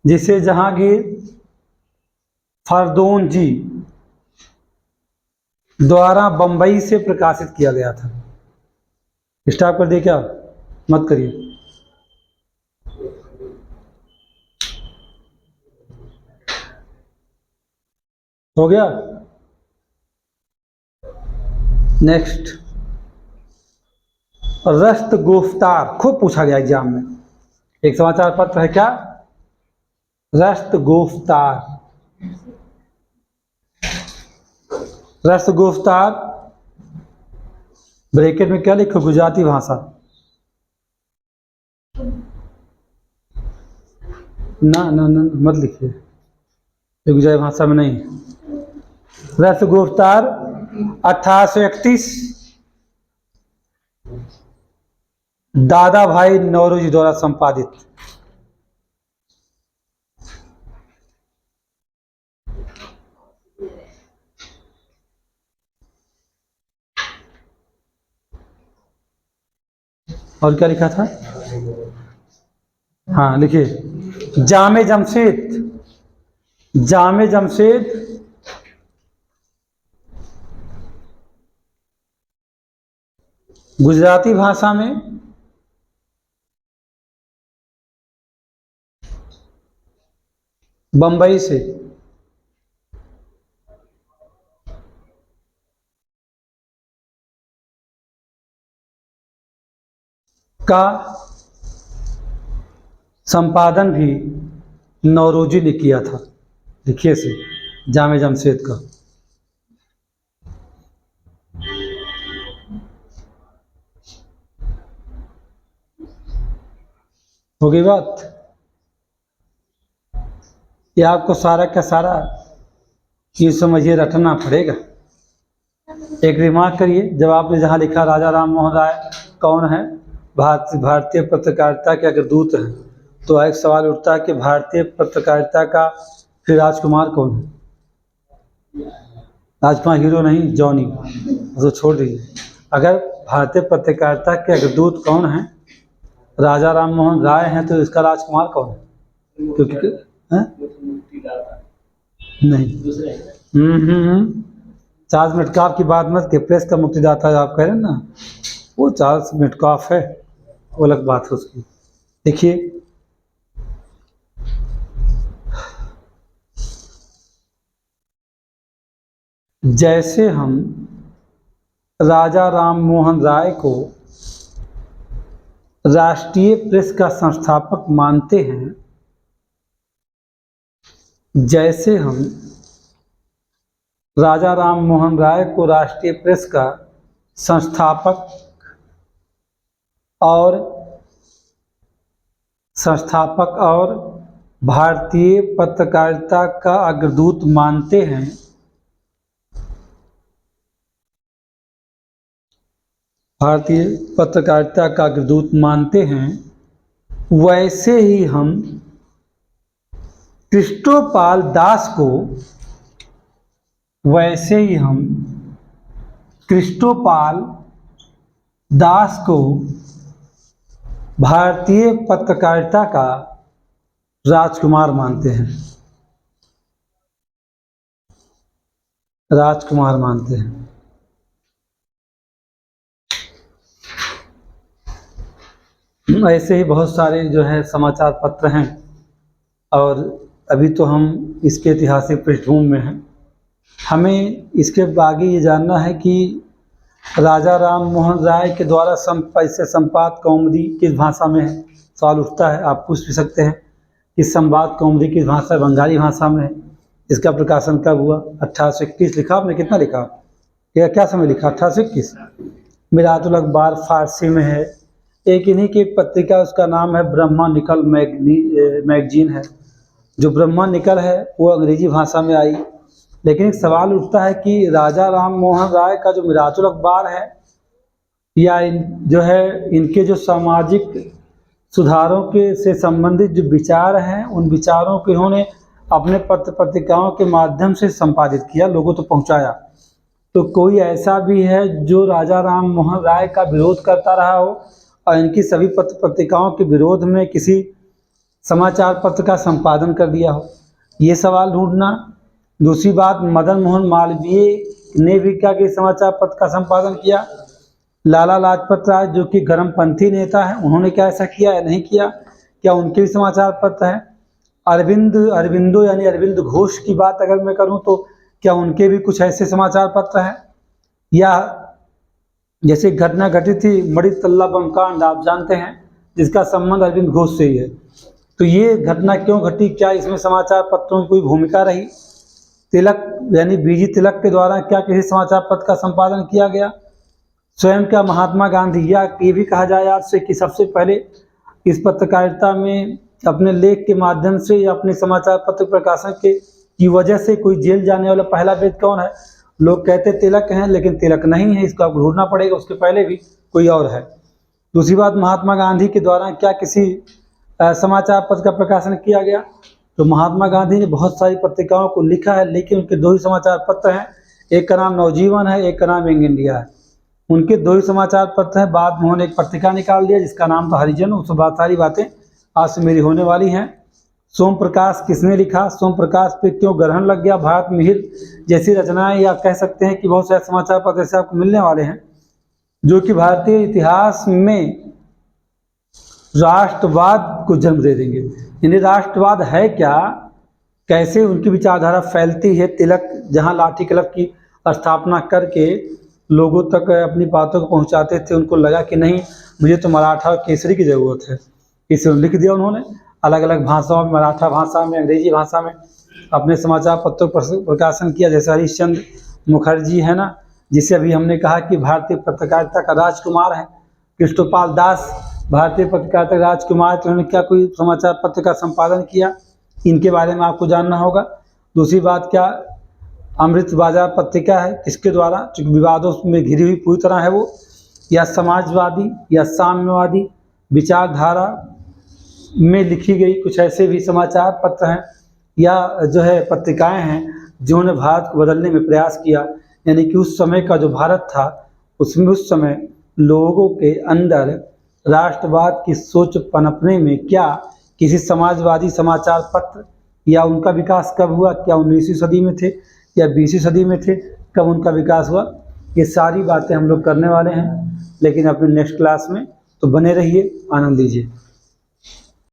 जिसे जहांगीर फरदोनजी द्वारा बंबई से प्रकाशित किया गया था। स्टॉप कर दिए क्या? मत करिए। हो गया। नेक्स्ट, रस्त गुफ्तार खूब पूछा गया एग्जाम में। एक समाचार पत्र है क्या? रस्त गुफ्तार। रस्त गुफ्तार ब्रैकेट में क्या लिखो? गुजराती भाषा। ना ना ना मत लिखिए, ये गुजराती भाषा में नहीं। रस्त गुफ्तार 1831 दादा भाई नौरोजी द्वारा संपादित। और क्या लिखा था? हाँ लिखिए, जामे जमशेद। जामे जमशेद गुजराती भाषा में बंबई से का संपादन भी नौरोजी ने किया था। लिखिए से, जामे जमशेद का। हो गई बात? ये आपको सारा का सारा ये समझिए रटना पड़ेगा। एक रिमार्क करिए, जब आपने जहाँ लिखा राजा राम मोहन राय कौन है, भारतीय पत्रकारिता के अगर दूत हैं, तो एक सवाल उठता है कि भारतीय पत्रकारिता का फिर राजकुमार कौन है? राजकुमार हीरो नहीं, जॉनी, तो छोड़ दीजिए। अगर भारतीय पत्रकारिता के अगर दूत कौन है, राजा राम मोहन राय हैं, तो इसका राजकुमार कौन है? क्योंकि नहीं, चार्ल्स मेटकाफ की बात मत, के प्रेस का मुक्तिदाता आप कह रहे हैं ना, वो चार्ल्स मेटकाफ है, वो अलग बात है उसकी। देखिए, जैसे हम राजा राम मोहन राय को राष्ट्रीय प्रेस का संस्थापक मानते हैं, जैसे हम राजा राम मोहन राय को राष्ट्रीय प्रेस का संस्थापक और भारतीय पत्रकारिता का अग्रदूत मानते हैं, भारतीय पत्रकारिता का अग्रदूत मानते हैं, वैसे ही हम कृष्णोपाल दास को भारतीय पत्रकारिता का राजकुमार मानते हैं। राजकुमार मानते हैं। ऐसे ही बहुत सारे जो है समाचार पत्र हैं, और अभी तो हम इसके ऐतिहासिक पृष्ठभूमि में हैं। हमें इसके आगे ये जानना है कि राजा राम मोहन राय के द्वारा संपाद कौमुदी किस भाषा में है। सवाल उठता है, आप पूछ भी सकते हैं कि संवाद कौमुदी किस भाषा, बंगाली भाषा में है। इसका प्रकाशन कब हुआ? 1821 लिखा आपने। कितना लिखा? क्या समय लिखा? 1821। मिरातुल अखबार फारसी में है। एक इन्हीं की पत्रिका, उसका नाम है ब्रह्मा निकल मैगजीन है। जो ब्रह्मा निकल है वो अंग्रेजी भाषा में आई। लेकिन एक सवाल उठता है कि राजा राम मोहन राय का जो मिरातुल अखबार है, या जो है इनके जो सामाजिक सुधारों के से संबंधित जो विचार हैं, उन विचारों को इन्होंने अपने पत्र पत्रिकाओं के माध्यम से संपादित किया, लोगों तक पहुंचाया। तो कोई ऐसा भी है जो राजा राम मोहन राय का विरोध करता रहा हो और इनकी सभी पत्र पत्रिकाओं के विरोध में किसी समाचार पत्र का संपादन कर दिया हो, ये सवाल ढूंढना। दूसरी बात, मदन मोहन मालवीय ने भी क्या कि समाचार पत्र का संपादन किया। लाला लाजपत राय जो कि गर्मपंथी नेता हैं, उन्होंने क्या ऐसा किया या नहीं किया, क्या उनके भी समाचार पत्र हैं। अरविंदो यानी अरविंद घोष की बात अगर मैं करूं तो क्या उनके भी कुछ ऐसे समाचार पत्र हैं। या जैसे घटना घटी थी मणितल्ला बम कांड, आप जानते हैं, जिसका संबंध अरविंद घोष से ही है। तो ये घटना क्यों घटी, क्या इसमें समाचार पत्रों की कोई भूमिका रही। तिलक यानी बीजी तिलक के द्वारा क्या किसी समाचार पत्र का संपादन किया गया। स्वयं क्या महात्मा गांधी, या ये भी कहा जाए आज से कि सबसे पहले इस पत्रकारिता में अपने लेख के माध्यम से या अपने समाचार पत्र प्रकाशन की वजह से कोई जेल जाने वाला पहला व्यक्ति कौन है। लोग कहते तिलक हैं, लेकिन तिलक नहीं है, इसको आपको ढूंढना पड़ेगा, उसके पहले भी कोई और है। दूसरी बात, महात्मा गांधी के द्वारा क्या किसी समाचार पत्र का प्रकाशन किया गया। तो महात्मा गांधी ने बहुत सारी पत्रिकाओं को लिखा है, लेकिन उनके दो ही समाचार पत्र हैं, एक का नाम नवजीवन है, एक का नाम यंग इंडिया है। उनके दो ही समाचार पत्र हैं। बाद में उन्होंने एक पत्रिका निकाल दिया जिसका नाम था हरिजन। उसमें बहुत सारी बातें आज से मेरी होने वाली हैं। सोम प्रकाश किसने लिखा, सोम प्रकाश पे क्यों ग्रहण लग गया, भारत मिहिर जैसी रचनाएं, या कह सकते हैं कि बहुत सारे समाचार पत्र ऐसे आपको मिलने वाले हैं जो कि भारतीय इतिहास में राष्ट्रवाद को जन्म दे देंगे। यानी राष्ट्रवाद है क्या, कैसे उनकी विचारधारा फैलती है। तिलक जहां लाठी कलम की स्थापना करके लोगों तक अपनी बातों को पहुंचाते थे, उनको लगा कि नहीं, मुझे तो मराठा और केसरी की ज़रूरत है, इसे लिख दिया उन्होंने अलग अलग भाषाओं में, मराठा भाषा में, अंग्रेजी भाषा में अपने समाचार पत्रों पर प्रकाशन किया। जैसे हरीशचंद्र मुखर्जी है ना, जिसे अभी हमने कहा कि भारतीय पत्रकारिता का राजकुमार है। कृष्णपाल दास भारतीय पत्रकारिता का राजकुमार, तो उन्होंने क्या कोई समाचार पत्र का संपादन किया, इनके बारे में आपको जानना होगा। दूसरी बात, क्या अमृत बाजार पत्रिका है, किसके द्वारा, चूँकि विवादों में घिरी हुई पूरी तरह है वो, या समाजवादी या साम्यवादी विचारधारा में लिखी गई कुछ ऐसे भी समाचार पत्र हैं, या जो है पत्रिकाएं हैं जिन्होंने भारत को बदलने में प्रयास किया। यानी कि उस समय का जो भारत था उसमें उस समय लोगों के अंदर राष्ट्रवाद की सोच पनपने में क्या किसी समाजवादी समाचार पत्र या उनका विकास कब हुआ, क्या 19वीं सदी में थे या 20वीं सदी में थे, कब उनका विकास हुआ, ये सारी बातें हम लोग करने वाले हैं, लेकिन अपने नेक्स्ट क्लास में। तो बने रहिए, आनंद लीजिए।